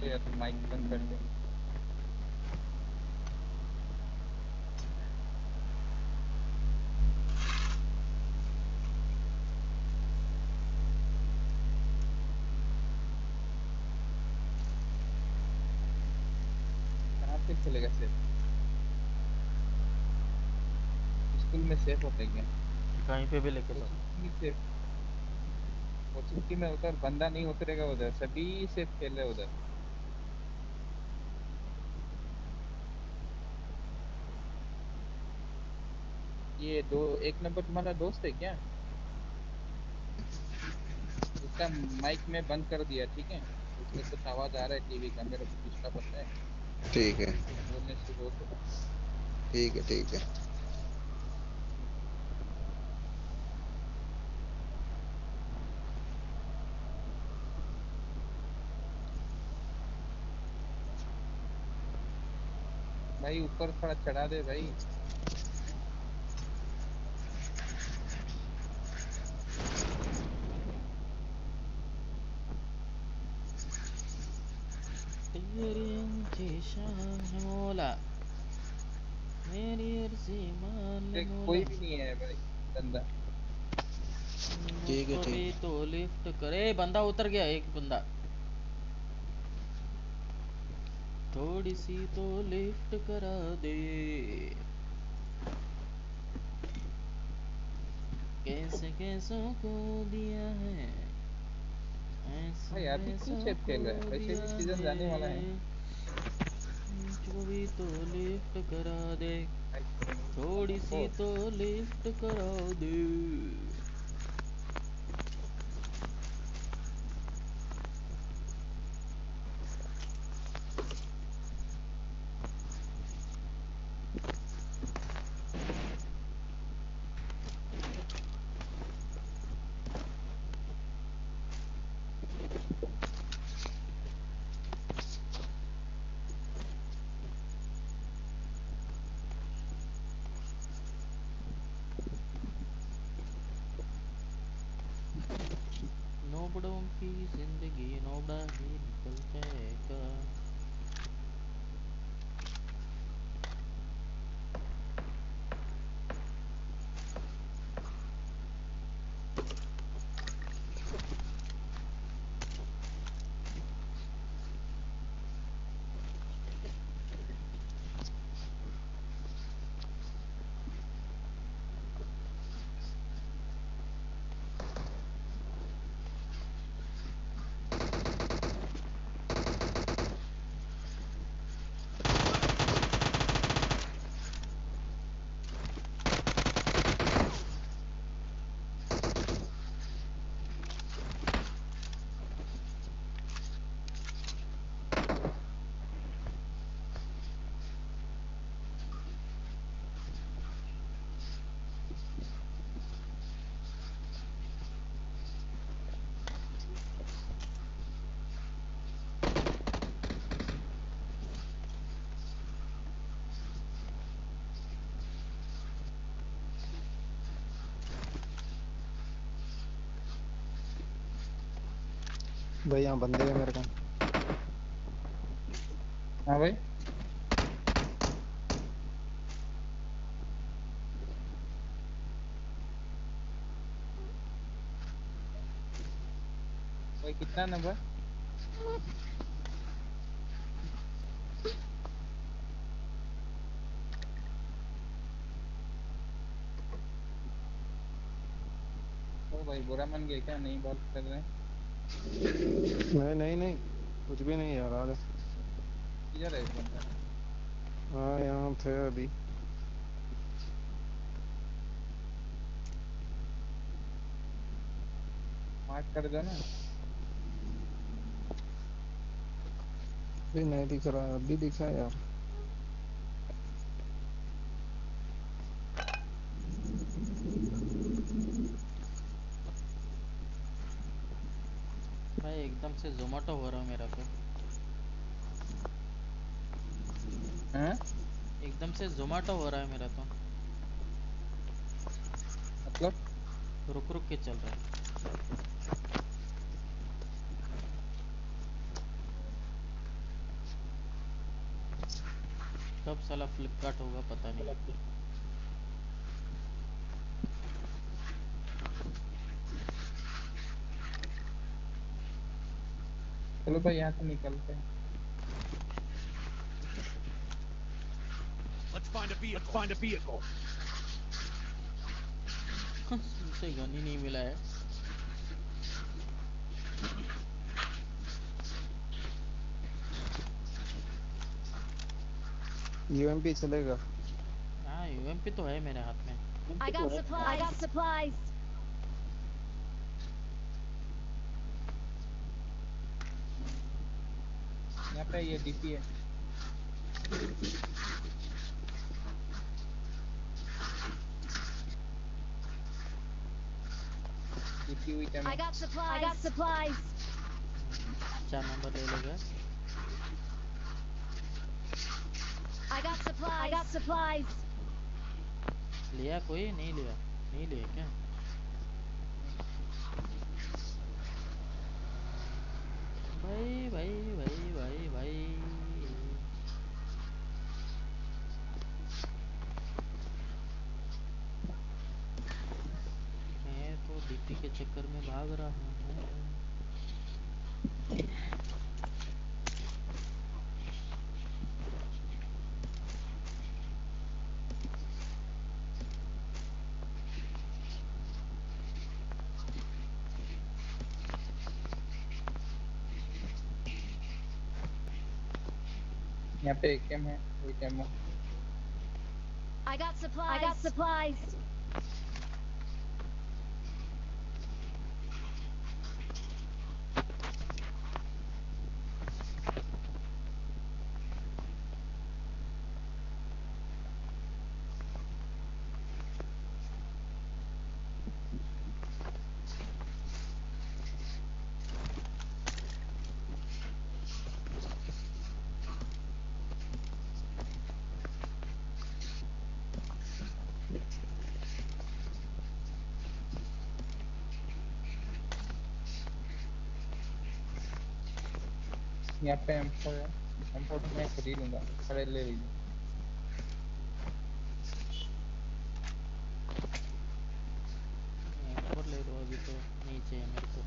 यार तू माइक बंद कर दे। कहाँ पे चलेगा सेफ? स्कूल में सेफ होता है क्या? कहीं पे भी लेके चल। कोचिंग में सेफ? कोचिंग में उधर बंदा नहीं उतरेगा, उधर सभी सेफ खेल रहे हैं उधर। ये दो एक नंबर तुम्हारा दोस्त है क्या? उसका माइक में बंद कर दिया, ठीक है? उसका कुछ आवाज आ रहा है टीवी का, मेरे को डिस्टर्ब होता है। ठीक है कुछ बोलने से रोक रहा। ठीक है ठीक है। भाई ऊपर थोड़ा चढ़ा दे भाई। तेरी ऊंची शान है मौला, मेरी अर्जी मान ले देख मौला। कोई भी नहीं है भाई बंदा। ठीक है मुझको भी ठीक है। तो लिफ्ट करे। बंदा उतर गया एक बंदा। थोड़ी सी तो लिफ्ट करा दे। कैसे कैसों को दिया है, ऐसे भाई अभी क्यों वैसों सेफ को खेल रहा है? वैसे दिया भी सीजन है। जाने वाला है। मुझको भी तो लिफ्ट करा दे, भाई थोड़ी सी ओ, तो लिफ्ट करा दे। नोबड़ों की जिंदगी नोबड़ा ही निकल जाएगा। भाई यहाँ बंदे हैं मेरे को। हाँ भाई। भाई कितना नंबर? ओ भाई बुरा मन गया क्या? नहीं बात कर रहे हैं? नहीं नहीं नहीं, कुछ भी नहीं यार। आगे किधर है बंदा? हाँ यहाँ थे अभी। मार्क कर दो ना। अभी नहीं दिख रहा, अभी दिखा है यार। भाई एकदम से जोमेटो हो रहा है मेरा तो। हाँ एकदम से जोमेटो हो रहा है मेरा तो। मतलब? रुक रुक के चल रहा है। कब साला फ्लिपकार्ट होगा पता नहीं। चलो भाई यहाँ से निकलते हैं। Find a vehicle. मुझसे गन ही नहीं मिला है। यूएमपी चलेगा। हाँ यूएमपी तो है मेरे हाथ में। I got supplies. I got supplies. यहाँ पे ये डीपी है। डीपी हुई I got supplies. I got supplies. 4 number ले लेगा। I got supplies. I got supplies. लिया कोई नहीं लिया? नहीं लिया क्या? भाई भाई भाई भाई भाई मैं तो डीपी के चक्कर में भाग रहा हूँ। यहाँ पे एकेएम है, एक ammo. I got supplies. I got supplies. यहाँ पे एम4 है। एम4 तो मैं खुद ही लूंगा, खड़े ले लीजिए। और ले लो, अभी तो नहीं चाहिए मेरे को।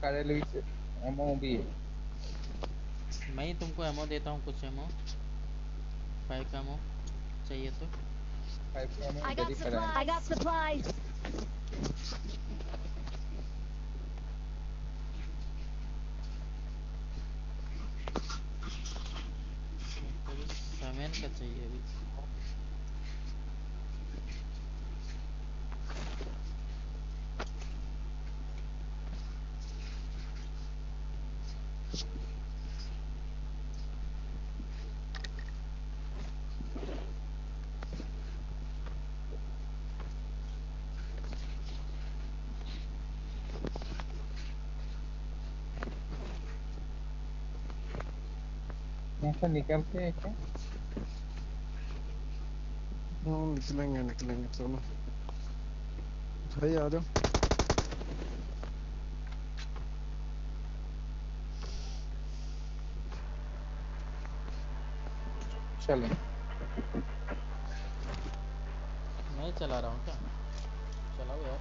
खड़े लीजिए, एमओ भी है। मैं ही तुमको एमओ देता हूँ, कुछ एमओ 5 का एमओ चाहिए तो। 5 का एमओ I इधर got ही पड़ा supplies. है। I got supplies. मेरे को 7 का चाहिए अभी। यहाँ से निकलते हैं क्या? निकलेंगे निकलेंगे, चलो भाई आ जाओ। चलें। मैं चला रहा हूँ क्या? चलाओ यार।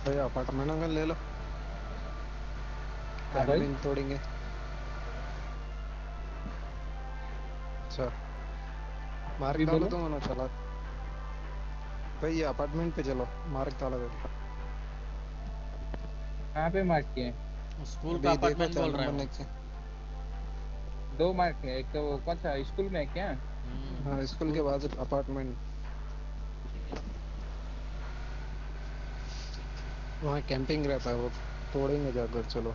भाई अपार्टमेंट अगर ले लो, हाँ भाई। एडमिन तोड़ेंगे। अच्छा मार्क भी डालो बोलो। तो मनो चला। भाई ये अपार्टमेंट पे चलो, मार्क डालो दे। कहाँ पे मार्क किए हैं? स्कूल का अभी देखो अपार्टमेंट 4 बोल रहे नंबर हो? नीचे। 2 मार्क है, एक तो वो कौन सा स्कूल में है क्या? हाँ स्कूल के बाद अपार्टमेंट, वहाँ कैंपिंग रहता है, वो तोड़ेंगे जाकर। चलो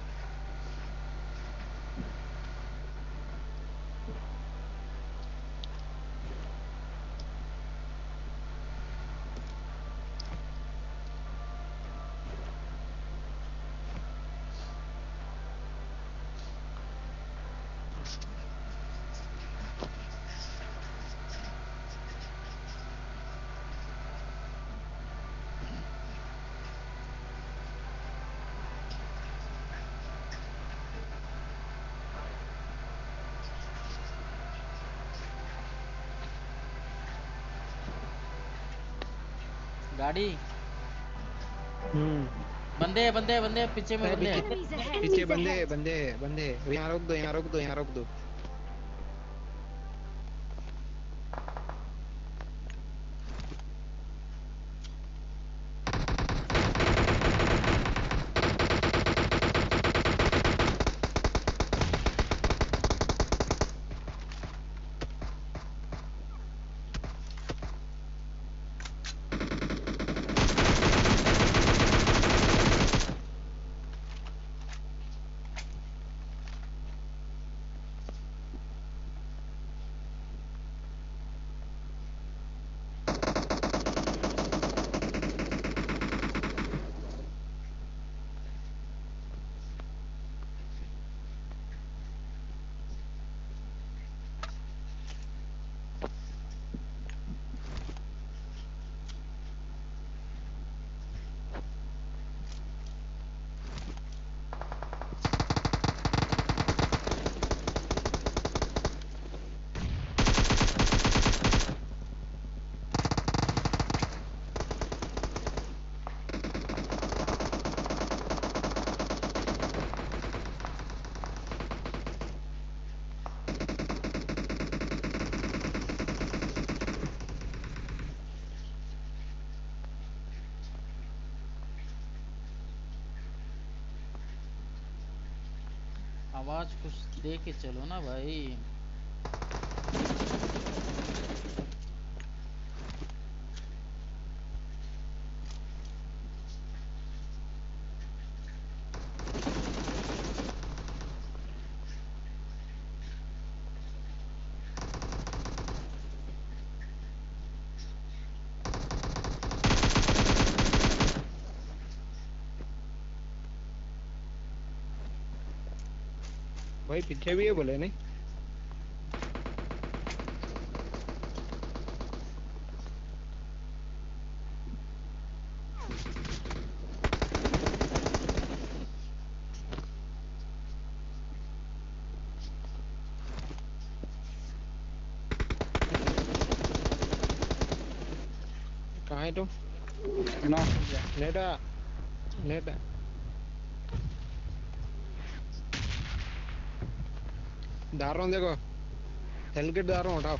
गाड़ी हम्म। बंदे बंदे बंदे पीछे में अरे बंदे पीछे हैं। Enemies ahead. पीछे Enemies बंदे ahead. बंदे बंदे, यहाँ रोक दो, यहाँ रोक दो, यहाँ रोक दो। आवाज कुछ दे के चलो ना भाई। भाई पीछे भी है बोले नहीं। कहाँ है तुम? ना हो गया। नेटा नेटा डाल रहा हूँ, देखो हेलकेट डाल रहा हूँ, उठाओ।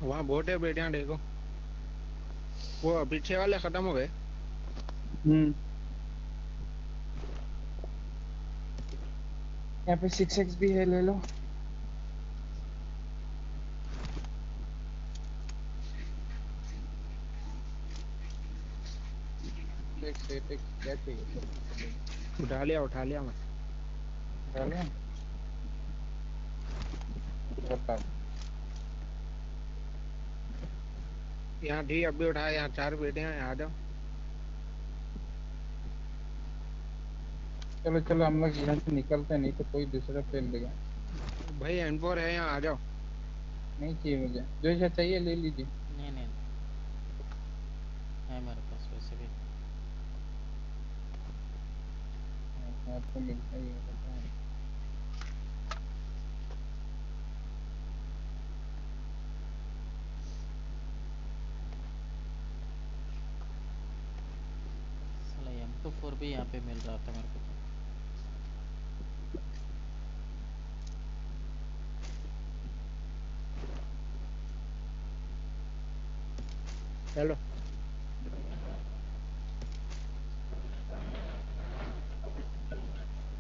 वहाँ बोट है बेटे, यहाँ देखो। वो पीछे वाले खत्म हो गए। यहाँ पे 6x भी है, ले लो। सिक्स 8x क्या चाहिए सर? उठा लिया मैं। डालो, बताओ। यहाँ ठीक, अभी उठाया, यहाँ 4 बेटे हैं, आ जाओ। चलो चलो, हम लोग यहाँ से निकलते हैं, नहीं तो कोई दूसरा प्लेन लेगा। भाई M4 है, यहाँ आ जाओ। नहीं चाहिए मुझे, जो ऐसा चाहिए ले लीजिए। नहीं नहीं है मेरे पास वैसे भी। आपको मिलता ही होगा तो। साला M24 भी यहाँ पे मिल रहा था मेरे को तो। चलो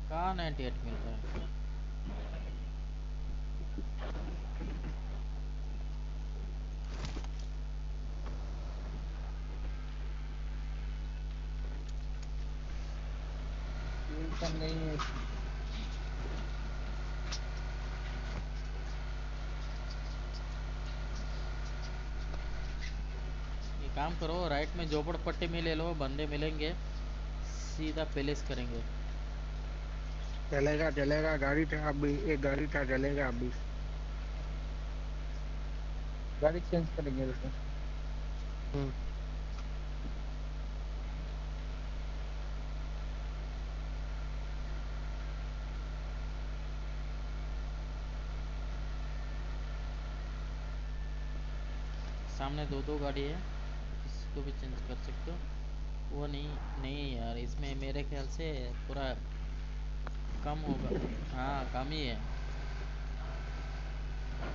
कहाँ 98 मिल रहा है? ऑप्शन नहीं है इसमें। ये काम करो, राइट में झोपड़पट्टी में ले लो, बंदे मिलेंगे, सीधा पैलेस करेंगे। चलेगा चलेगा, गाड़ी था अभी, एक गाड़ी था, चलेगा अभी। गाड़ी चेंज करेंगे रुको। हम्म। सामने दो दो गाड़ी है, किसी को भी चेंज कर सकते हो। वो नहीं, नहीं यार, इसमें मेरे ख्याल से पूरा कम होगा। हाँ कम ही है।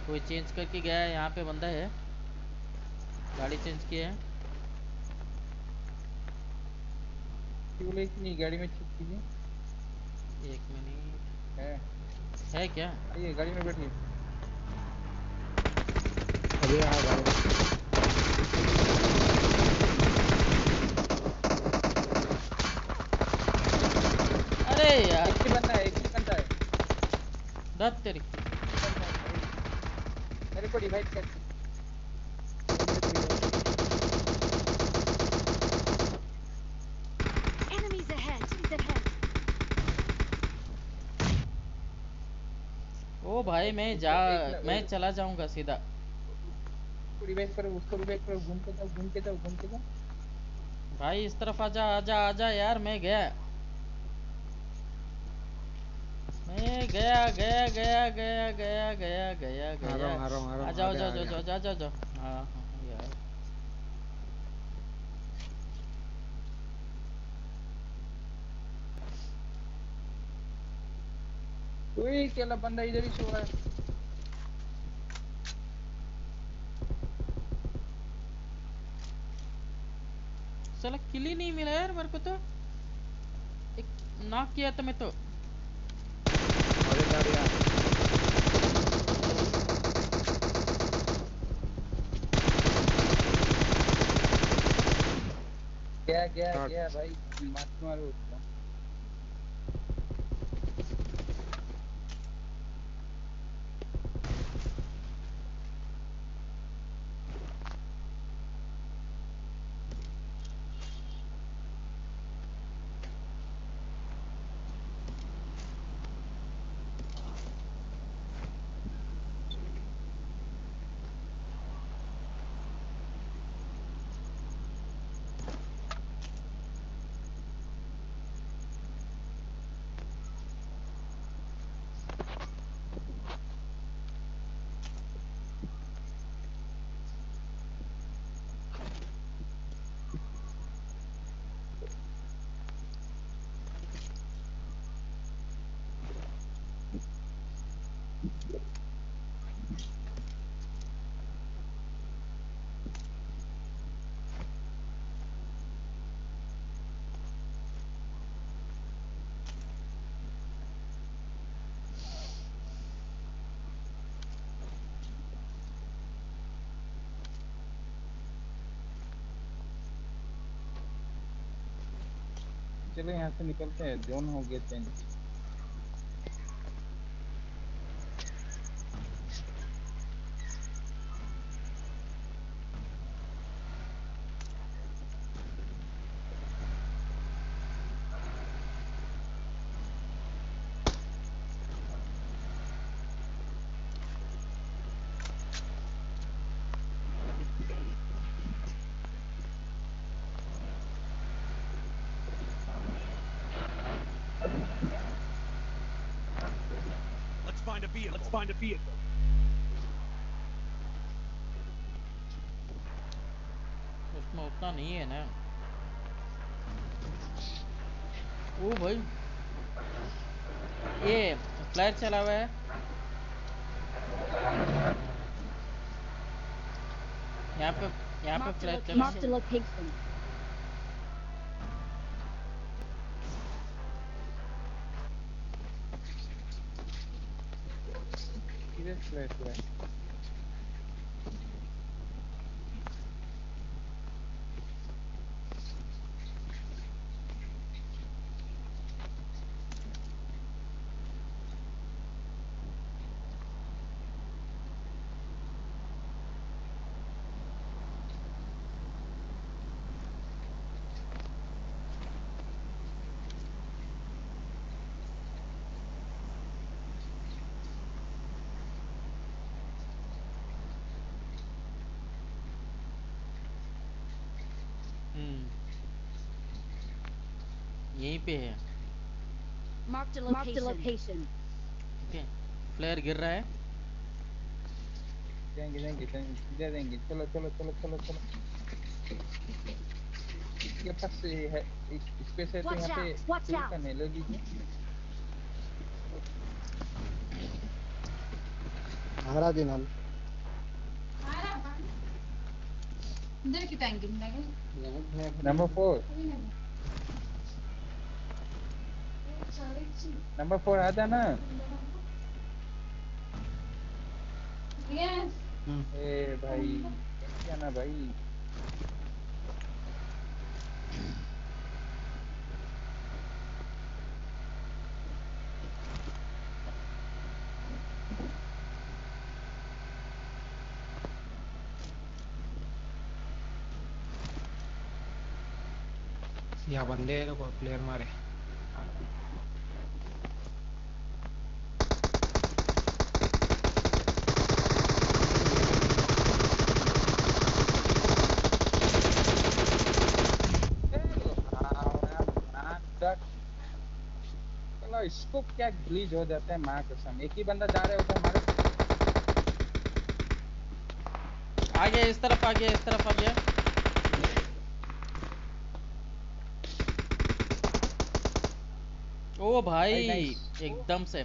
कोई चेंज करके गया है, यहाँ पे बंदा है, गाड़ी चेंज किया है। फ्यूल इतनी गाड़ी में चेक कीजिए। एक मिनट। है है क्या? आइए गाड़ी में बैठिए। अभी आ गाड़ी। अरे यार, एक ही बंदा है, एक ही बंदा है। दत तेरी। बंदा है, मेरे को डिवाइड कर। Enemies ahead. Enemies ahead. ओ भाई, मैं चला जाऊंगा सीधा। उसको रिवाइव करो, उसको रिवाइव करो, घूम के जाओ, घूम के जाओ, घूम के जाओ। भाई इस तरफ आजा आजा आजा यार, मैं गया, मैं गया गया गया गया गया गया गया आ गया। रहा हूँ आ रहा हूँ आ रहा आ हूँ, आ जाओ गया जाओ आ जाओ गया। जाओ जाओ जाओ जाओ। हाँ हाँ यार। कोई अकेला बंदा इधर ही सो रहा है। साला किल ही नहीं मिला यार मेरे को तो। एक नॉक किया था मैं तो। अरे गाड़ी आ। गया गया हाँ। गया भाई, मत मारो उसको। चलो यहाँ से निकलते हैं, जोन हो गया change. Let's find a vehicle. Let's find a vehicle. उसमें उतना नहीं है ना। ओ भाई, ये फ्लैट चला हुआ है यहाँ पे, यहाँ पे Marked a फ्लैट location. चला। Marked a location. किधर फ्लैश हुआ है? यहीं पे है। Marked a location. ठीक है, फ्लेयर गिर रहा है। देंगे देंगे देंगे दे देंगे। चलो चलो चलो चलो चलो। ये पास से है स्पेस है तो Watch यहाँ पे out! Watch किल out! करने ले लीजिए। हरा दिन हम नंबर 4 नंबर 4 आ जाना। ए भाई क्या ना भाई। यहाँ बंदे हैं तो प्लेयर मारे। चलो इसको क्या ग्लीच हो जाता है माँ कसम। एक ही बंदा जा रहा है उधर हमारे। आ गया, इस तरफ आ गया, इस तरफ आ गया। ओ भाई भाई नाइस। एकदम से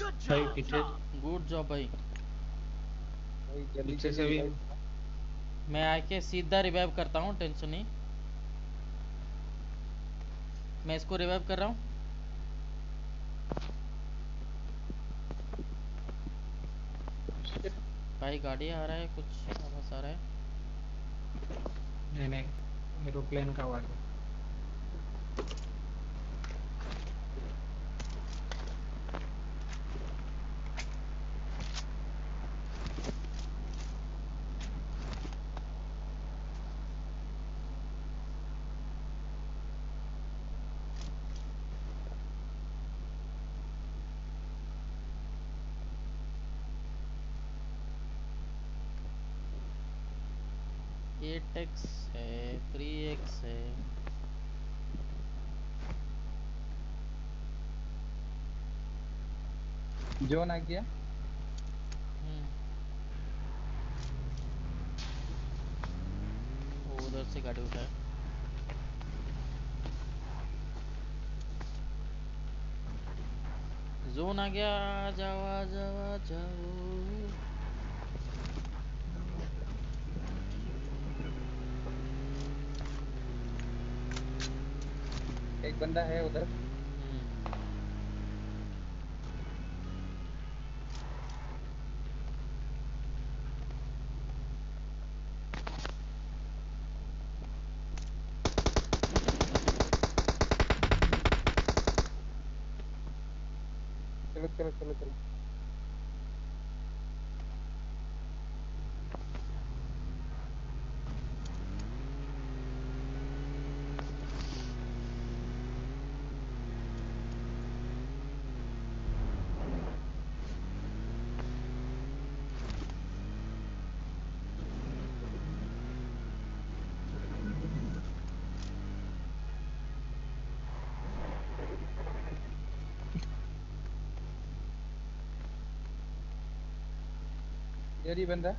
Good भाई job, पीछे Tom. गुड जॉब भाई। भाई जल्दी पीछे जल्दी से भी रिवाइव करो। मैं आके सीधा रिवाइव करता हूँ, टेंशन नहीं। मैं इसको रिवाइव कर रहा हूँ। Shit, भाई गाड़ी आ रहा है, कुछ आवाज आ रहा है। नहीं एरोप्लेन का आवाज है। ये टेक्स है, 3x है। जोन आ गया। वो उधर से गाड़ी उठाए। जोन आ गया, आ जाओ आ जाओ आ जाओ। एक बंदा है उधर। चलो चलो चलो चलो। इधर ही बंदा।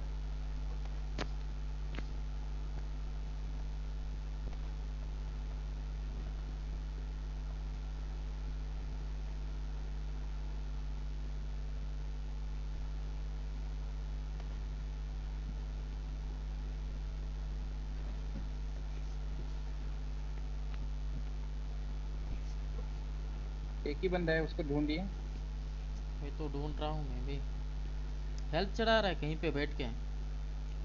एक ही बंदा है उसको ढूंढिए। मैं तो ढूंढ रहा हूँ मैं भी। हेल्प चढ़ा रहा है कहीं पे बैठ के।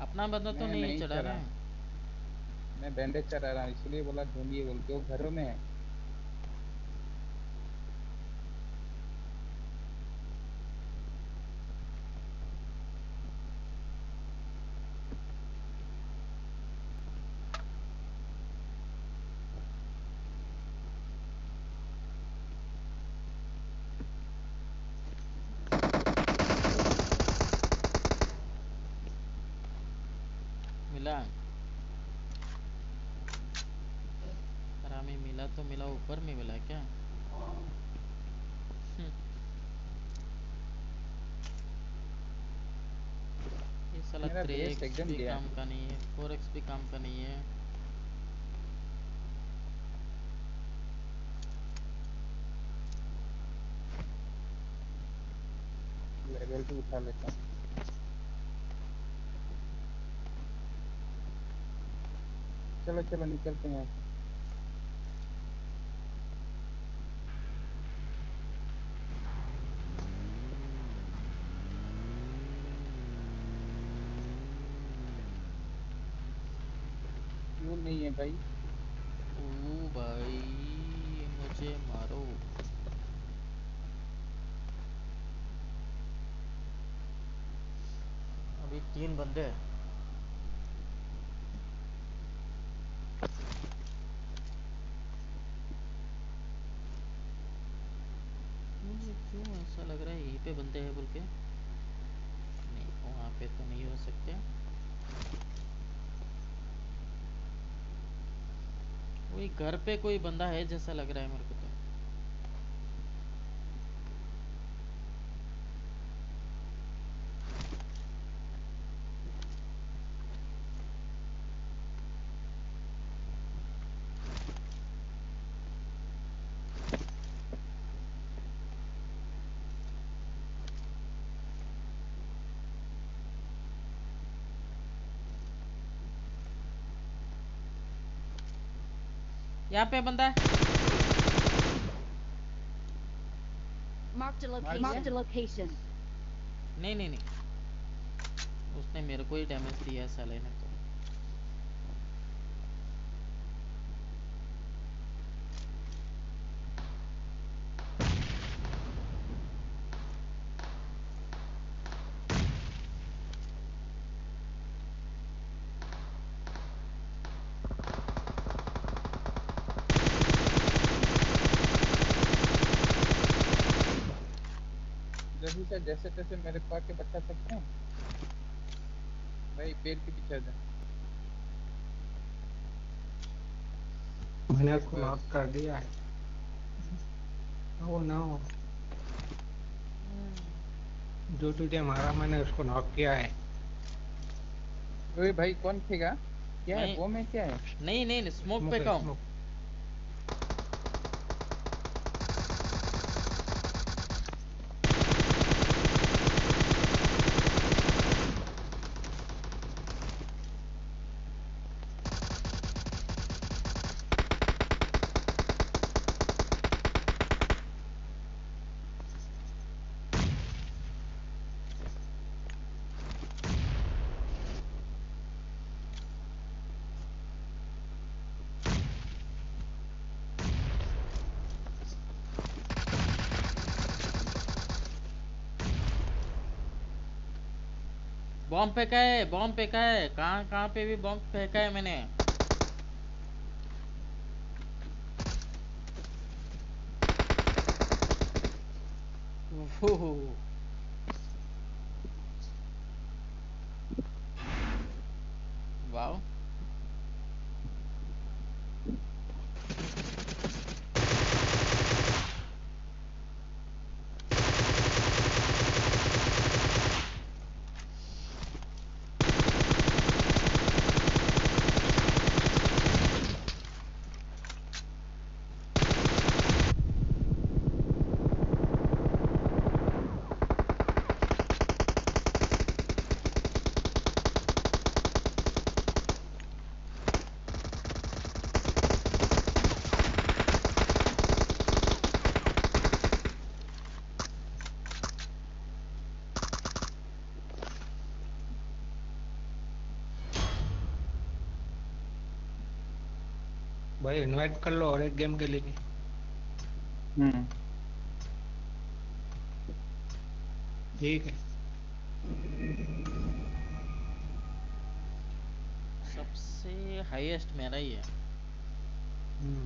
अपना बंदा तो मैं नहीं नहीं चढ़ा रहा चढ़ा। है। मैं बैंडेज चढ़ा रहा हूँ इसलिए बोला ढूंढिए बोल के। वो घरों में है। मिला। तो मिला ऊपर में मिला क्या? ये साला मेरा बेस 3x एकदम भी गया। काम का नहीं है, 4x भी काम का नहीं है। लेवल 2 उठा लेता हूँ। चलो चलो निकलते हैं यहाँ से। क्यों नहीं है भाई? ओ भाई, मुझे मारो। अभी 3 बंदे हैं। मुझे क्यों ऐसा लग रहा है यहीं पे बंदे हैं बोल के। नहीं, वहाँ पे तो नहीं हो सकते। वही घर पे कोई बंदा है जैसा लग रहा है मेरे को तो। यहाँ पे बंदा है। Marked a location. Marked a location. नहीं नहीं नहीं, उसने मेरे को ही डैमेज दिया है साले ने तो। जैसे से जैसे तैसे मेरे को आके बचा सकते हैं भाई, पेड़ के पीछे जा। मैंने उसको नॉक कर दिया है। ओह नो, जो तुझे मारा मैंने उसको नॉक किया है। ओए भाई कौन खेगा? क्या है मैं वो में क्या है? नहीं नहीं नहीं, स्मोक स्मोक पे है, का हूँ। स्मोक। बॉम्ब फेंका है, बॉम्ब फेंका है, कहाँ कहाँ पे भी बॉम्ब फेंका है मैंने। ओहो, वाह। भाई इनवाइट कर लो और एक गेम के लिए। ठीक है। सबसे हाईएस्ट मेरा ही है।